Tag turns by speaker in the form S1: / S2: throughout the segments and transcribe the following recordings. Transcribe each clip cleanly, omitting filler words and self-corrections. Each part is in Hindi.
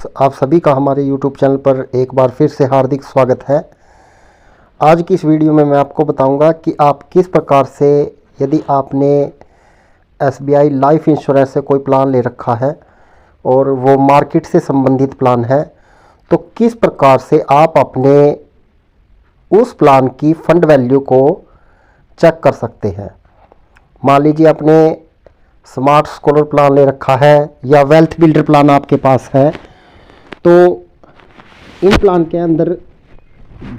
S1: आप सभी का हमारे YouTube चैनल पर एक बार फिर से हार्दिक स्वागत है। आज की इस वीडियो में मैं आपको बताऊंगा कि आप किस प्रकार से, यदि आपने SBI लाइफ इंश्योरेंस से कोई प्लान ले रखा है और वो मार्केट से संबंधित प्लान है, तो किस प्रकार से आप अपने उस प्लान की फंड वैल्यू को चेक कर सकते हैं। मान लीजिए आपने स्मार्ट स्कॉलर प्लान ले रखा है या वेल्थ बिल्डर प्लान आपके पास है, तो इन प्लान के अंदर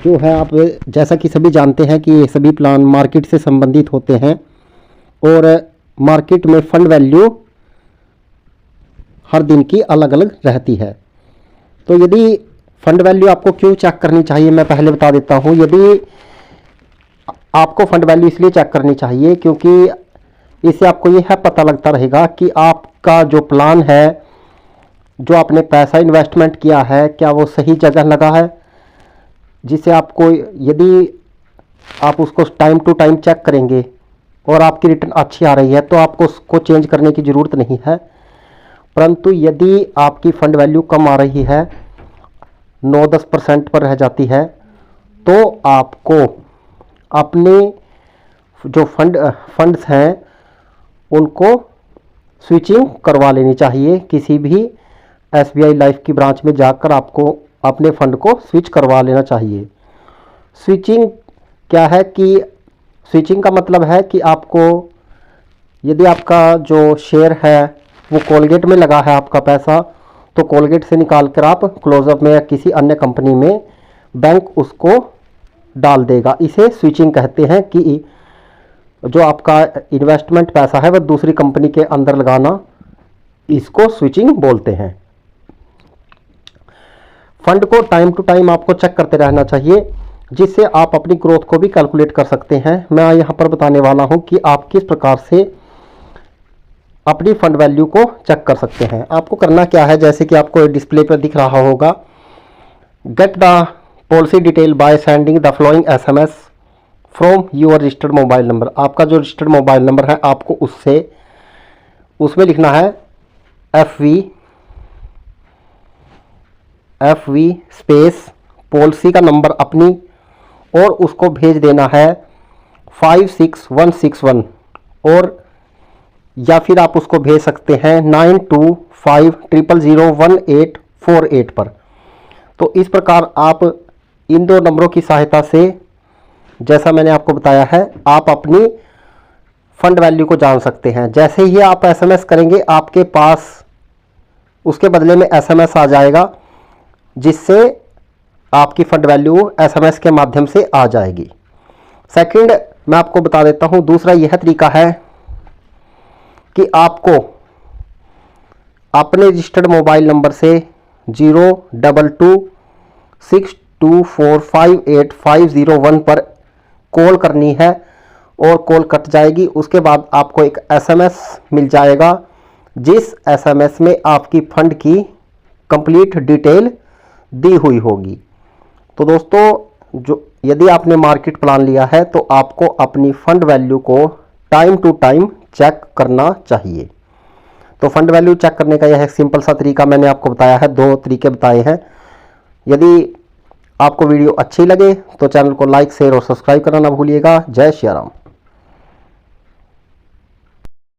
S1: जो है, आप जैसा कि सभी जानते हैं कि ये सभी प्लान मार्केट से संबंधित होते हैं और मार्केट में फंड वैल्यू हर दिन की अलग अलग रहती है। तो यदि फंड वैल्यू आपको क्यों चेक करनी चाहिए, मैं पहले बता देता हूँ। यदि आपको फंड वैल्यू इसलिए चेक करनी चाहिए क्योंकि इससे आपको यह पता लगता रहेगा कि आपका जो प्लान है, जो आपने पैसा इन्वेस्टमेंट किया है, क्या वो सही जगह लगा है, जिससे आपको, यदि आप उसको टाइम टू टाइम चेक करेंगे और आपकी रिटर्न अच्छी आ रही है तो आपको उसको चेंज करने की ज़रूरत नहीं है। परंतु यदि आपकी फ़ंड वैल्यू कम आ रही है, 9-10% पर रह जाती है, तो आपको अपने जो फंड्स हैं उनको स्विचिंग करवा लेनी चाहिए। किसी भी SBI लाइफ की ब्रांच में जाकर आपको अपने फ़ंड को स्विच करवा लेना चाहिए। स्विचिंग क्या है कि स्विचिंग का मतलब है कि आपको, यदि आपका जो शेयर है वो कोलगेट में लगा है आपका पैसा, तो कोलगेट से निकाल कर आप क्लोजअप में या किसी अन्य कंपनी में बैंक उसको डाल देगा। इसे स्विचिंग कहते हैं कि जो आपका इन्वेस्टमेंट पैसा है वह दूसरी कंपनी के अंदर लगाना, इसको स्विचिंग बोलते हैं। फंड को टाइम टू टाइम आपको चेक करते रहना चाहिए, जिससे आप अपनी ग्रोथ को भी कैलकुलेट कर सकते हैं। मैं यहाँ पर बताने वाला हूँ कि आप किस प्रकार से अपनी फंड वैल्यू को चेक कर सकते हैं। आपको करना क्या है, जैसे कि आपको डिस्प्ले पर दिख रहा होगा, get the policy detail by sending the following SMS from your registered mobile number. आपका जो रजिस्टर्ड मोबाइल नंबर है, आपको उसमें लिखना है FV स्पेस पॉलिसी का नंबर अपनी, और उसको भेज देना है 56161, और या फिर आप उसको भेज सकते हैं 9250001848 पर। तो इस प्रकार आप इन दो नंबरों की सहायता से, जैसा मैंने आपको बताया है, आप अपनी फंड वैल्यू को जान सकते हैं। जैसे ही आप SMS करेंगे, आपके पास उसके बदले में SMS आ जाएगा, जिससे आपकी फंड वैल्यू SMS के माध्यम से आ जाएगी। सेकंड, मैं आपको बता देता हूं, दूसरा यह तरीका है कि आपको अपने रजिस्टर्ड मोबाइल नंबर से 02262458501 पर कॉल करनी है और कॉल कट जाएगी। उसके बाद आपको एक SMS मिल जाएगा, जिस SMS में आपकी फंड की कंप्लीट डिटेल दी हुई होगी। तो दोस्तों, यदि आपने मार्केट प्लान लिया है तो आपको अपनी फंड वैल्यू को टाइम टू टाइम चेक करना चाहिए। तो फंड वैल्यू चेक करने का यह एक सिंपल सा तरीका मैंने आपको बताया है, 2 तरीके बताए हैं। यदि आपको वीडियो अच्छी लगे तो चैनल को लाइक, शेयर और सब्सक्राइब करना ना भूलिएगा। जय श्री राम।